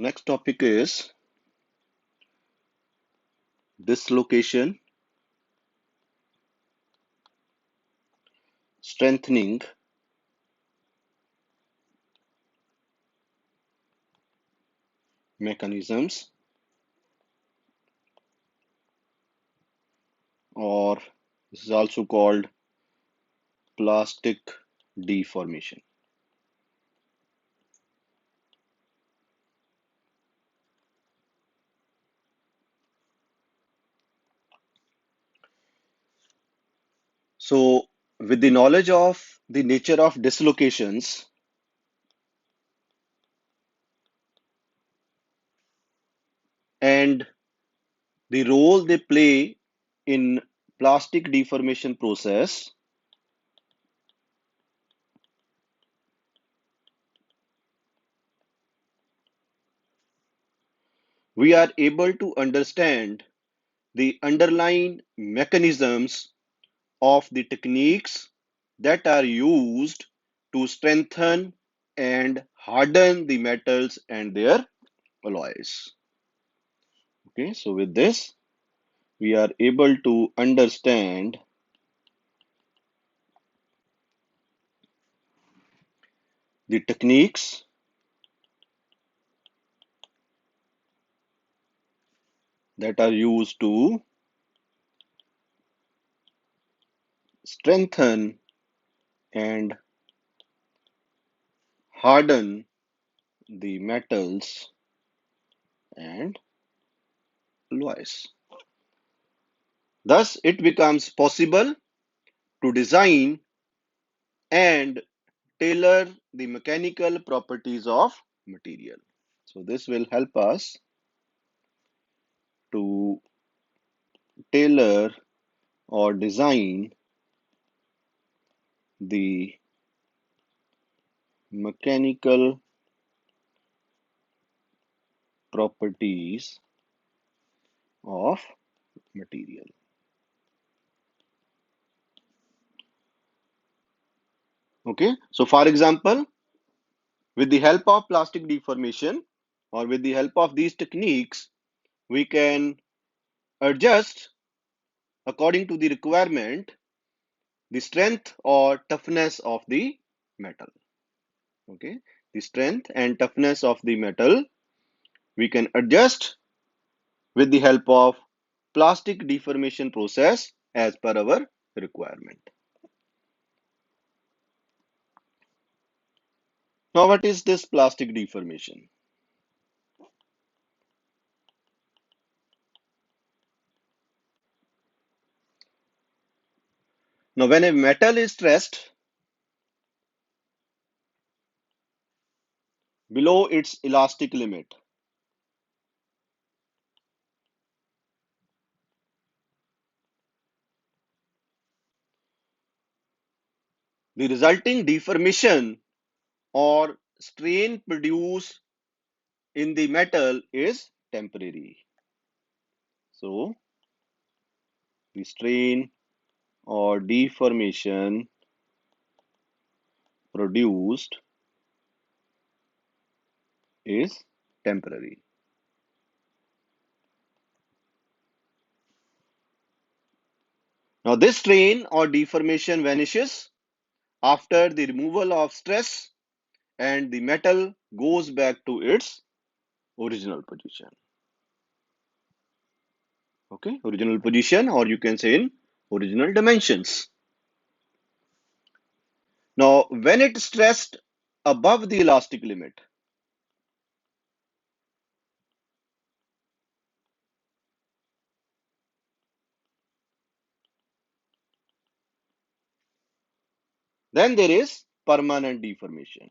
Next topic is dislocation, strengthening, mechanisms, or this is also called plastic deformation. So, with the knowledge of the nature of dislocations and the role they play in plastic deformation process, we are able to understand the underlying mechanisms of the techniques that are used to strengthen and harden the metals and their alloys. Okay, so with this, we are able to understand the techniques that are used to strengthen and harden the metals and alloys. Thus, it becomes possible to design and tailor the mechanical properties of material. So this will help us to tailor or design the mechanical properties of material. Okay, so for example, with the help of plastic deformation or with the help of these techniques, we can adjust according to the requirement the strength or toughness of the metal. Okay, the strength and toughness of the metal we can adjust with the help of plastic deformation process as per our requirement. Now, what is this plastic deformation? Now, when a metal is stressed below its elastic limit, the resulting deformation or strain produced in the metal is temporary. So, the strain or deformation produced is temporary. Now, this strain or deformation vanishes after the removal of stress and the metal goes back to its original position. Okay, original position, or you can say in original dimensions. Now, when it stressed above the elastic limit, then there is permanent deformation.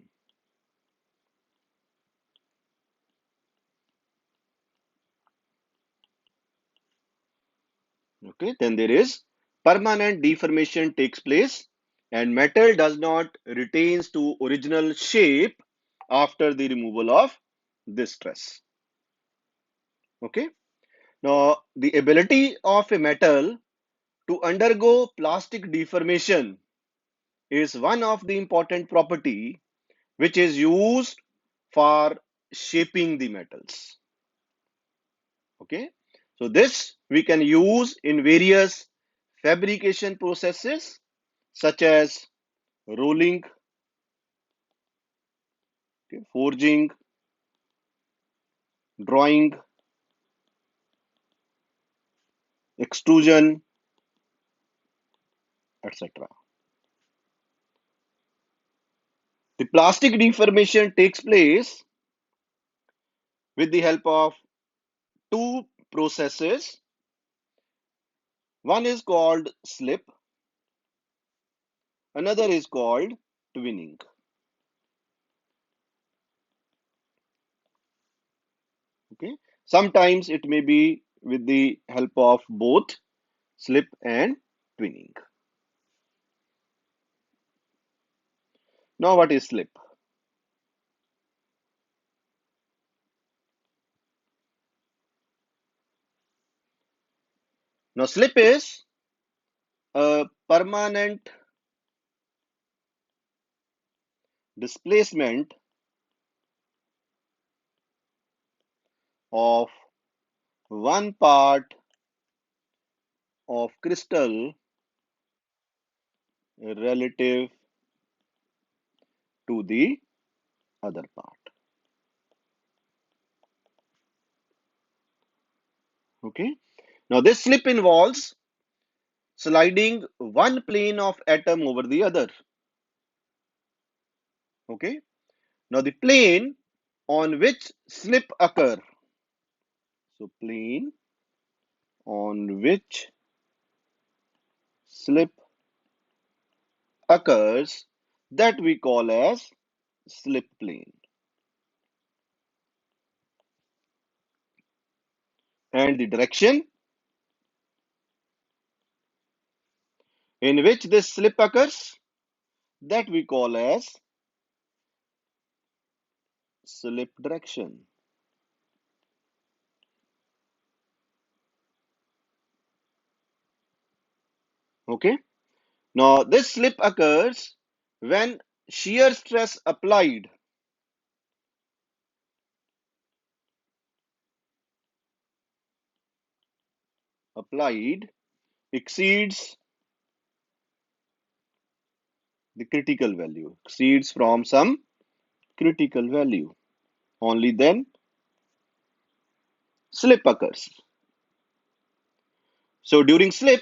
Okay, then there is permanent deformation takes place and metal does not retains to original shape after the removal of this stress. Okay, now the ability of a metal to undergo plastic deformation is one of the important property which is used for shaping the metals. Okay, so this we can use in various fabrication processes such as rolling, okay, forging, drawing, extrusion, etc. The plastic deformation takes place with the help of two processes. One is called slip, another is called twinning. Okay, sometimes it may be with the help of both slip and twinning. Now, what is slip? Now, slip is a permanent displacement of one part of crystal relative to the other part. Okay. Now, this slip involves sliding one plane of atom over the other. Okay. Now, the plane on which slip occur. So, plane on which slip occurs, that we call as slip plane. And the direction in which this slip occurs, that we call as slip direction. Okay. Now, this slip occurs when shear stress applied exceeds the critical value, exceeds from some critical value. Only then slip occurs. So during slip,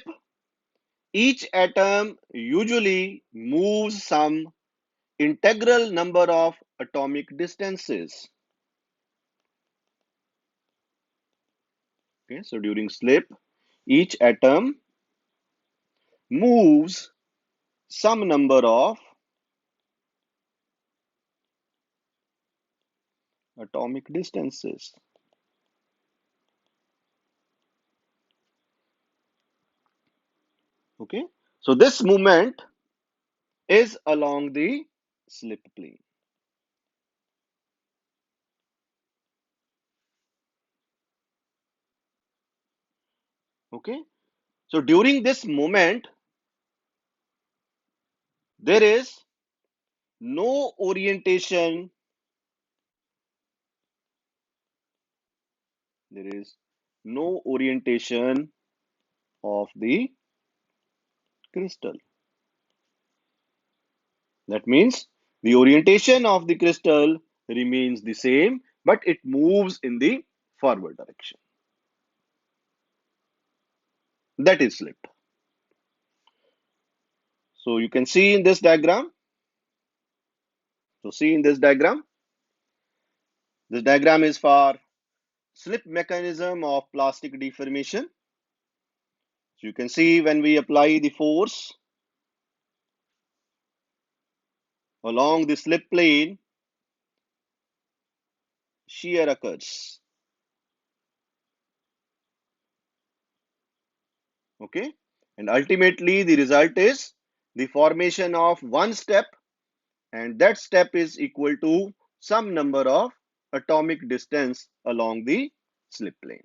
each atom usually moves some integral number of atomic distances. Okay, so during slip, each atom moves some number of atomic distances. Okay, so this movement is along the slip plane. Okay, so during this moment, there is no orientation, there is no orientation of the crystal. That means the orientation of the crystal remains the same, but it moves in the forward direction. That is slip. So you can see in this diagram. So see in this diagram is for slip mechanism of plastic deformation. So you can see when we apply the force along the slip plane, shear occurs. Okay, and ultimately the result is the formation of one step, and that step is equal to some number of atomic distance along the slip plane.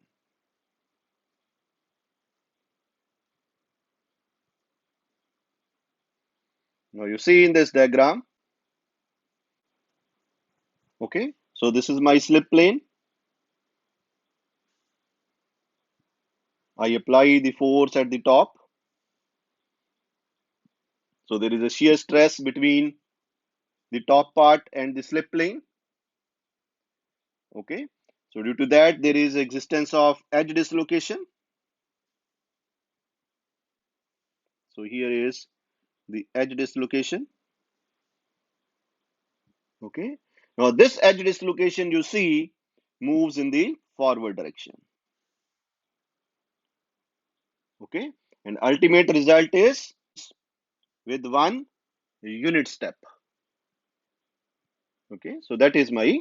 Now you see in this diagram. Okay, So this is my slip plane. I apply the force at the top. So there is a shear stress between the top part and the slip plane. Okay. So due to that, there is existence of edge dislocation. So here is the edge dislocation. Okay. Now this edge dislocation you see moves in the forward direction. Okay. And ultimate result is with one unit step. Okay. So that is my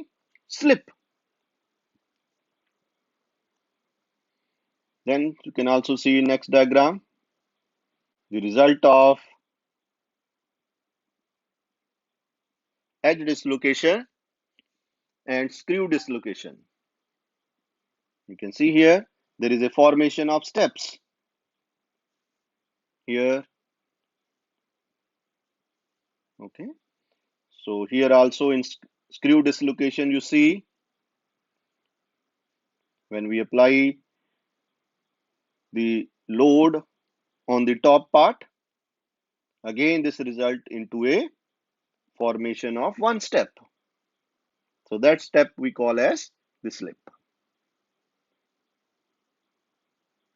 slip. Then you can also see next diagram the result of edge dislocation and screw dislocation. You can see here there is a formation of steps here. Okay. So here also in screw dislocation you see when we apply the load on the top part, again this result into a formation of one step. So that step we call as the slip.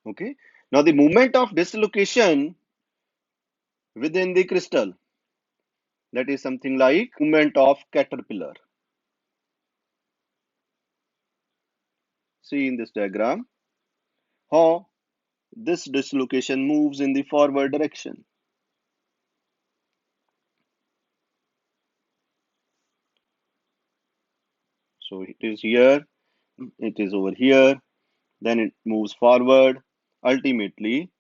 Okay. Now the movement of dislocation within the crystal, that is something like movement of caterpillar. See in this diagram how this dislocation moves in the forward direction. So it is here, it is over here, then it moves forward. Ultimately,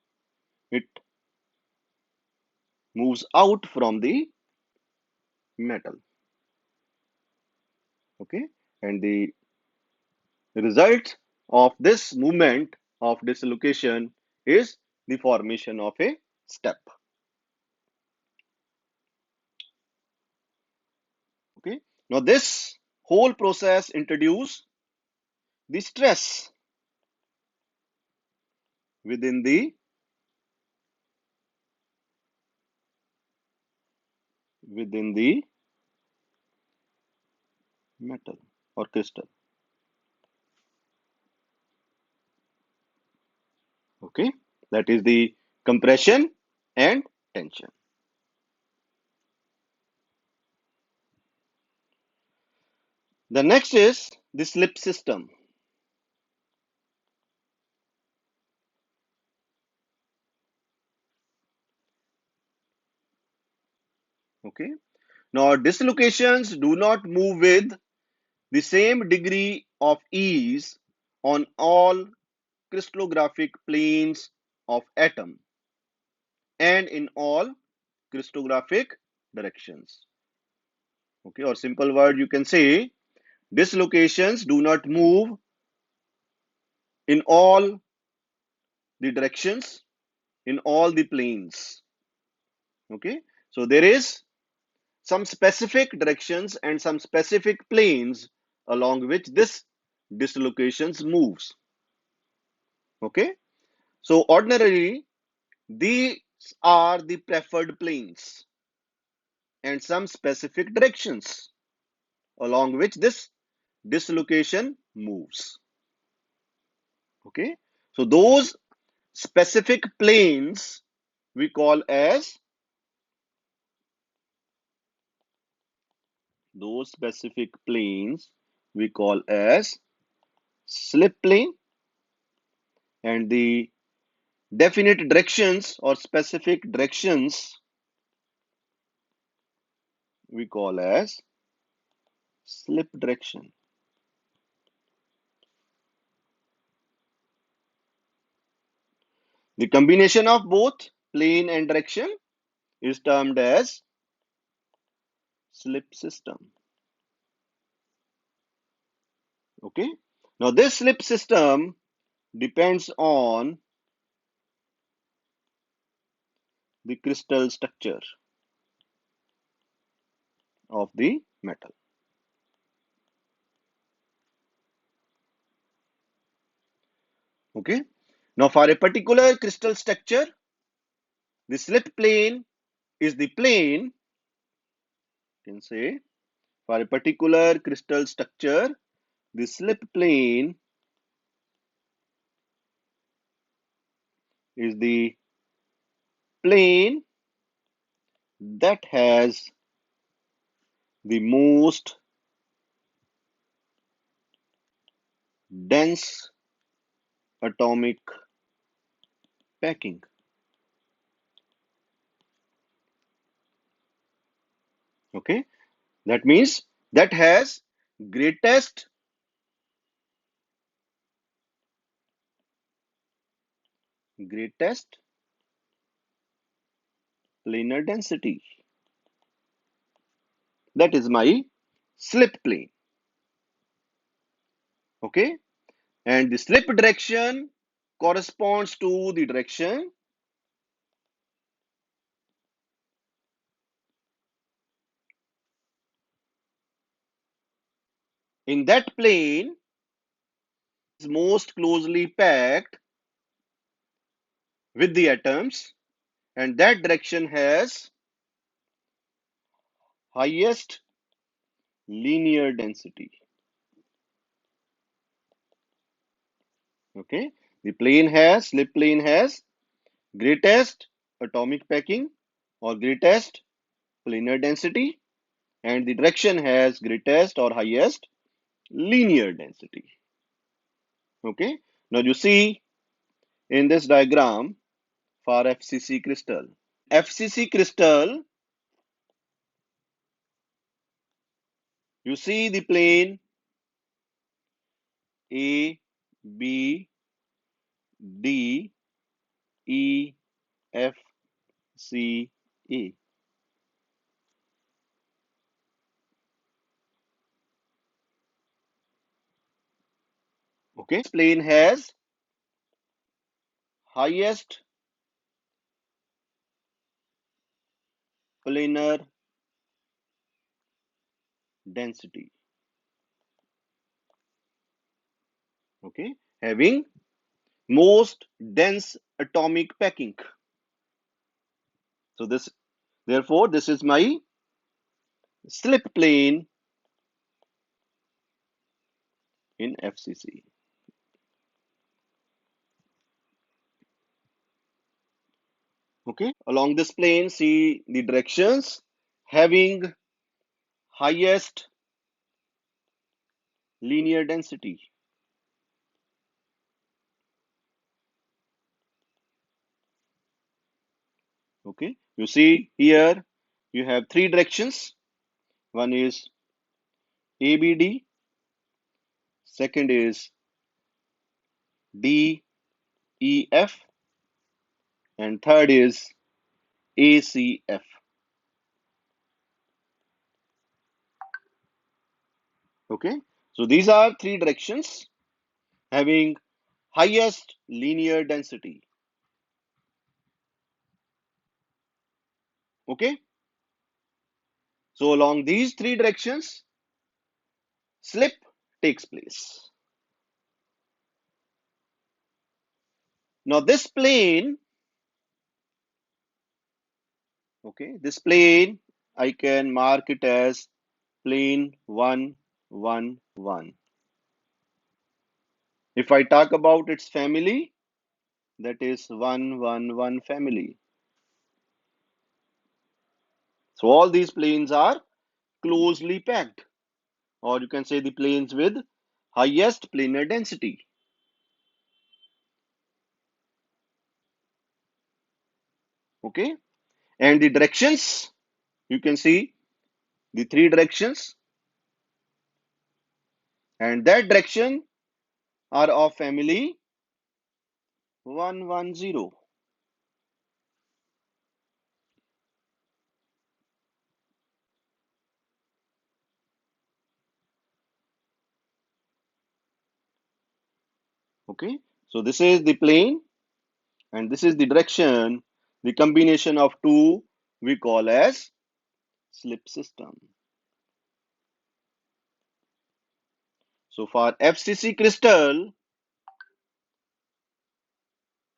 it moves out from the metal. Okay, and the result of this movement of dislocation is the formation of a step. Okay, now this whole process introduce the stress within the metal or crystal. Okay, that is the compression and tension. The next is the slip system. Okay, now dislocations do not move with the same degree of ease on all crystallographic planes of atom and in all crystallographic directions. Okay, or simple word you can say dislocations do not move in all the directions in all the planes. Okay, so there is some specific directions and some specific planes along which this dislocations moves. Okay, so ordinarily these are the preferred planes and some specific directions along which this dislocation moves. Okay, so those specific planes we call as slip plane, and the definite directions or specific directions we call as slip direction. The combination of both plane and direction is termed as slip system. Okay. Now this slip system depends on the crystal structure of the metal. Okay. Now for a particular crystal structure, the slip plane is the plane, you can say, for a particular crystal structure, the slip plane is the plane that has the most dense atomic packing. Okay, that means that has greatest greatest planar density. That is my slip plane. Okay, and the slip direction corresponds to the direction in that plane is most closely packed with the atoms, and that direction has highest linear density. Okay, the slip plane has greatest atomic packing or greatest planar density, and the direction has greatest or highest linear density. Okay, now you see in this diagram for FCC crystal. FCC crystal, you see the plane A, B, D, E, F, C, A. Okay, this plane has highest planar density. Okay, having most dense atomic packing. So this, therefore, this is my slip plane in FCC. Okay, along this plane, see the directions having highest linear density. Okay, you see here you have three directions. One is ABD, second is DEF, and third is ACF. Okay, so these are three directions having highest linear density. Okay, so along these three directions, slip takes place. Now this plane, okay, this plane I can mark it as plane 1, 1, 1. If I talk about its family, that is 1, 1, 1 family. So all these planes are closely packed, or you can say the planes with highest planar density. Okay, and the directions, you can see the three directions, and that direction are of family 110. Okay, so this is the plane and this is the direction. The combination of two we call as slip system. So for FCC crystal,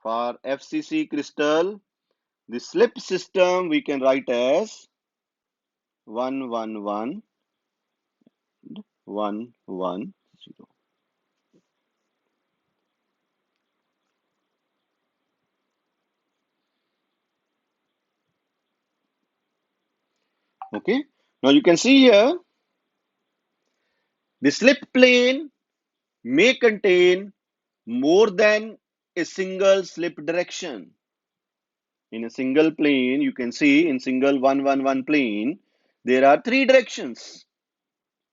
For FCC crystal, the slip system we can write as 111 110. Okay. Now you can see here the slip plane may contain more than a single slip direction. In a single plane, you can see in single 111 plane, there are three directions.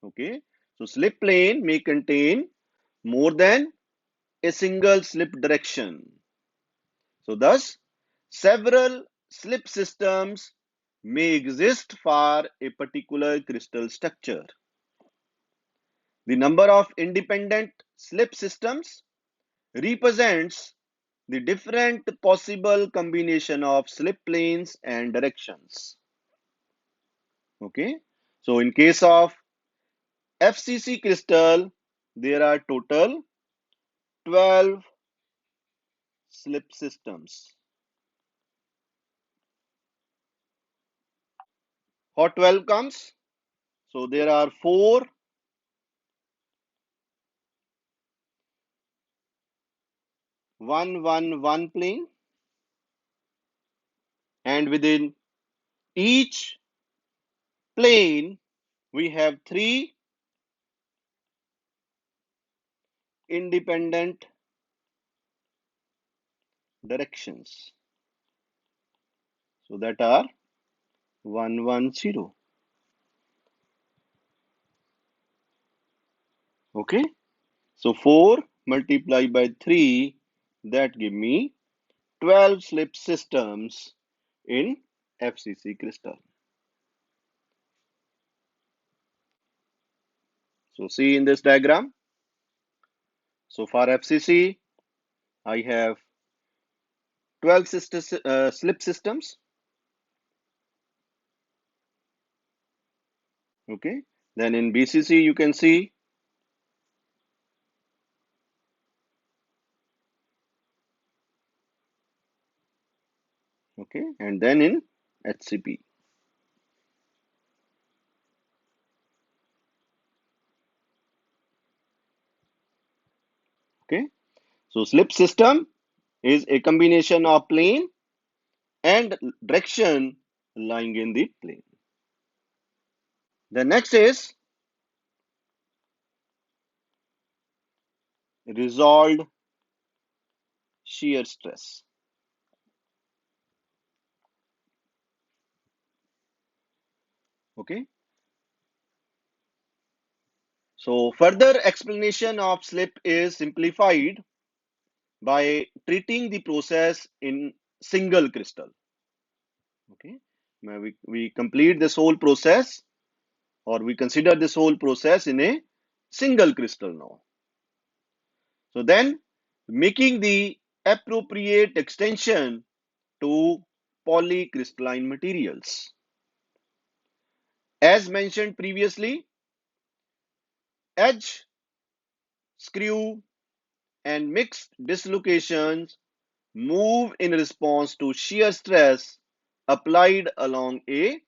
Okay. So slip plane may contain more than a single slip direction. So thus, several slip systems may exist for a particular crystal structure. The number of independent slip systems represents the different possible combination of slip planes and directions. Okay. So in case of FCC crystal, there are total 12 slip systems. How 12 comes? So there are four 111 plane, and within each plane we have three independent directions. So that are 110. Okay. So 4 multiplied by 3, that give me 12 slip systems in FCC crystal. So see in this diagram. So for FCC, I have 12 slip systems. Okay. Then in BCC, you can see, okay, and then in HCP. Okay. So slip system is a combination of plane and direction lying in the plane. The next is resolved shear stress. Okay. So further explanation of slip is simplified by treating the process in single crystal. Okay. Now we complete this whole process, or we consider this whole process in a single crystal now. So then making the appropriate extension to polycrystalline materials. As mentioned previously, edge, screw, and mixed dislocations move in response to shear stress applied along a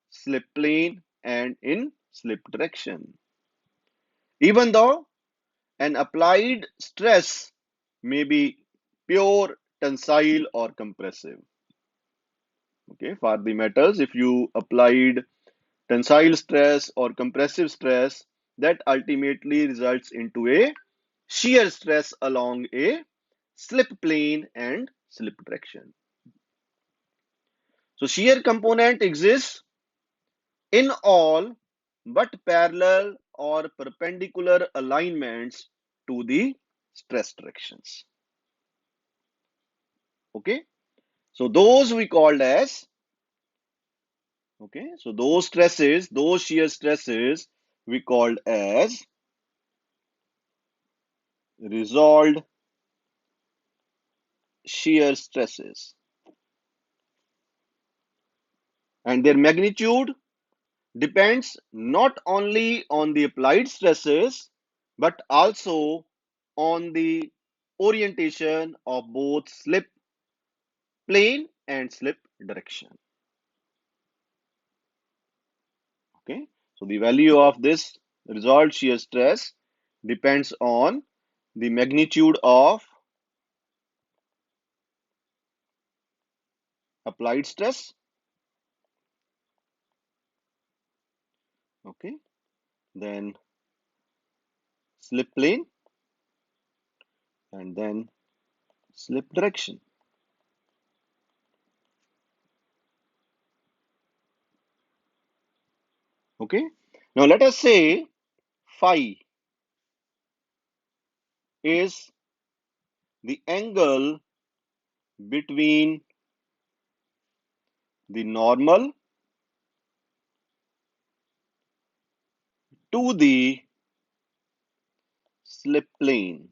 slip plane and in slip direction. Even though an applied stress may be pure tensile or compressive. Okay, for the metals, if you applied tensile stress or compressive stress, that ultimately results into a shear stress along a slip plane and slip direction. So shear component exists in all but parallel or perpendicular alignments to the stress directions. Okay, so those we called as, okay, so those stresses, those shear stresses we called as resolved shear stresses, and their magnitude depends not only on the applied stresses but also on the orientation of both slip plane and slip direction. Okay, so the value of this resolved shear stress depends on the magnitude of applied stress. Okay, then slip plane and then slip direction. Okay, now let us say phi is the angle between the normal to the slip plane.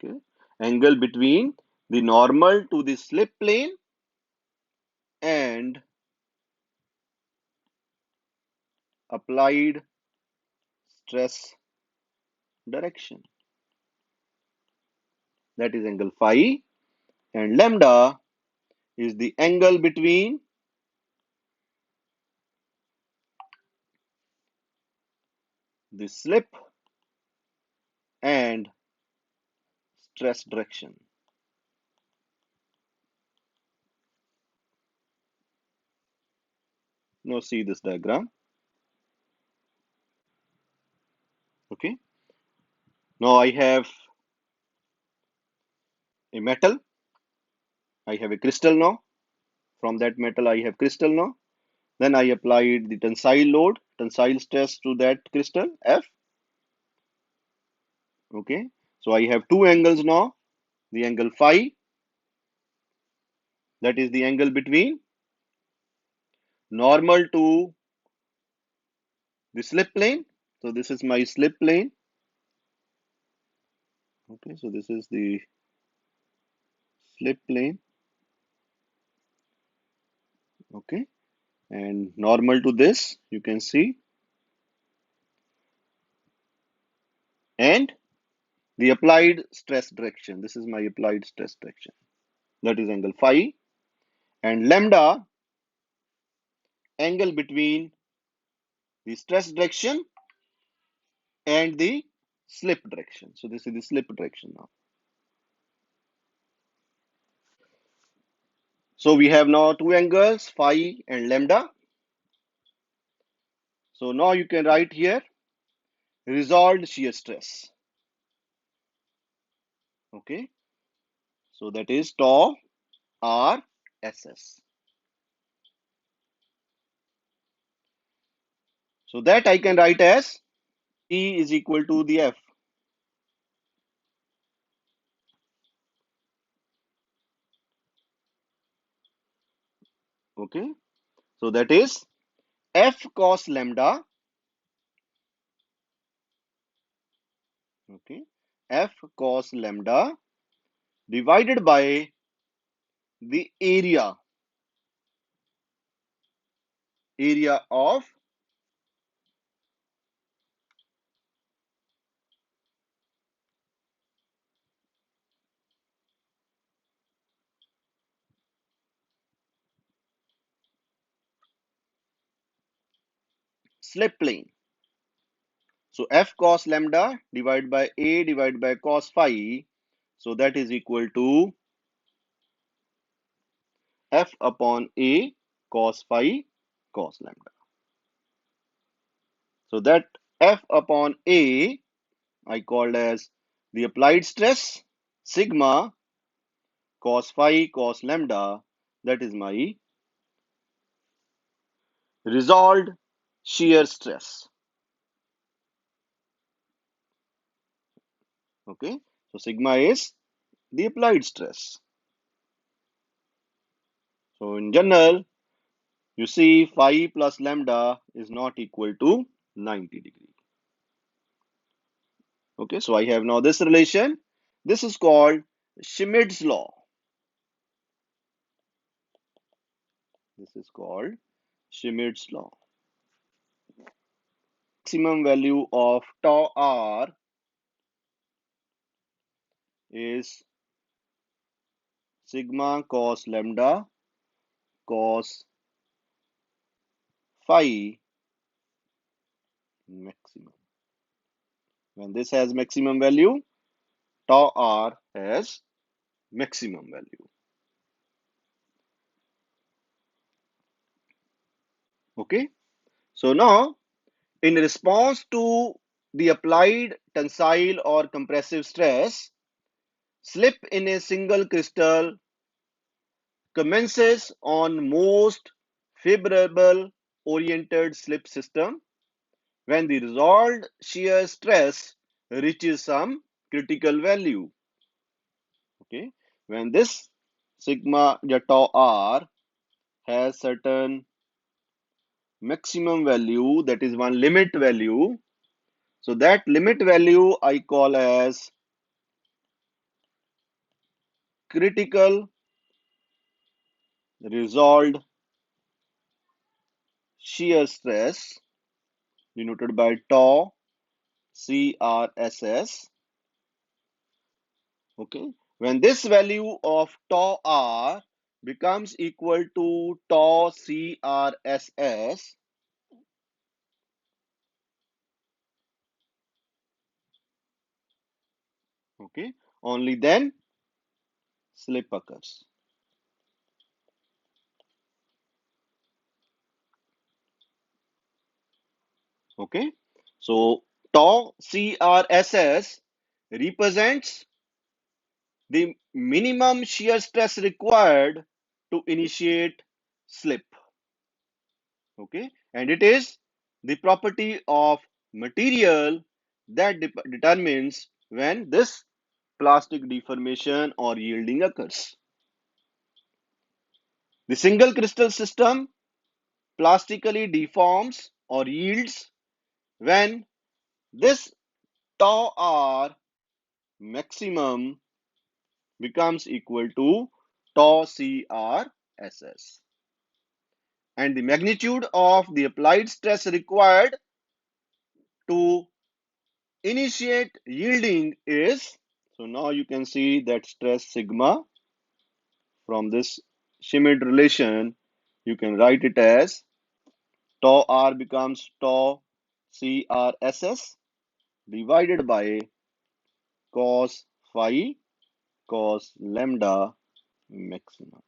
Okay, angle between the normal to the slip plane and applied stress direction. That is angle phi, and lambda is the angle between the slip and stress direction. Now see this diagram. Okay, now I have a metal, I have a crystal now. From that metal I have crystal now. Then I applied the tensile load, tensile stress to that crystal F. Okay, so I have two angles now. The angle phi, that is the angle between normal to the slip plane. So this is my slip plane. Okay, so this is the slip plane. Okay, and normal to this, you can see, and the applied stress direction. This is my applied stress direction. That is angle phi, and lambda, angle between the stress direction and the slip direction. So this is the slip direction now. So we have now two angles, phi and lambda. So now you can write here resolved shear stress. Okay, so that is tau r ss. So that I can write as E is equal to the F. Okay, so that is F cos lambda. Okay, F cos lambda divided by the area of slip plane. So F cos lambda divided by A divided by cos phi. So that is equal to F upon A cos phi cos lambda. So that F upon A I called as the applied stress, sigma cos phi cos lambda. That is my resolved shear stress. Okay, so sigma is the applied stress. So in general, you see phi plus lambda is not equal to 90 degree. Okay, so I have now this relation. This is called Schmidt's law. This is called Schmidt's law. maximum value of tau r is sigma cos lambda cos phi maximum. When this has maximum value, tau r has maximum value. Okay. So now, in response to the applied tensile or compressive stress, slip in a single crystal commences on most favorable oriented slip system when the resolved shear stress reaches some critical value. Okay, when this sigma या tau r has certain maximum value, that is one limit value, so that limit value I call as critical resolved shear stress denoted by tau CRSS. Okay, when this value of tau r becomes equal to tau CRSS, okay, only then slip occurs. Okay, so tau CRSS represents the minimum shear stress required to initiate slip. Okay, and it is the property of material that determines when this plastic deformation or yielding occurs. The single crystal system plastically deforms or yields when this tau r maximum becomes equal to tau CRSS, and the magnitude of the applied stress required to initiate yielding is, so now you can see that stress sigma from this Schmidt relation, you can write it as tau r becomes tau CRSS divided by cos phi cos lambda maximum.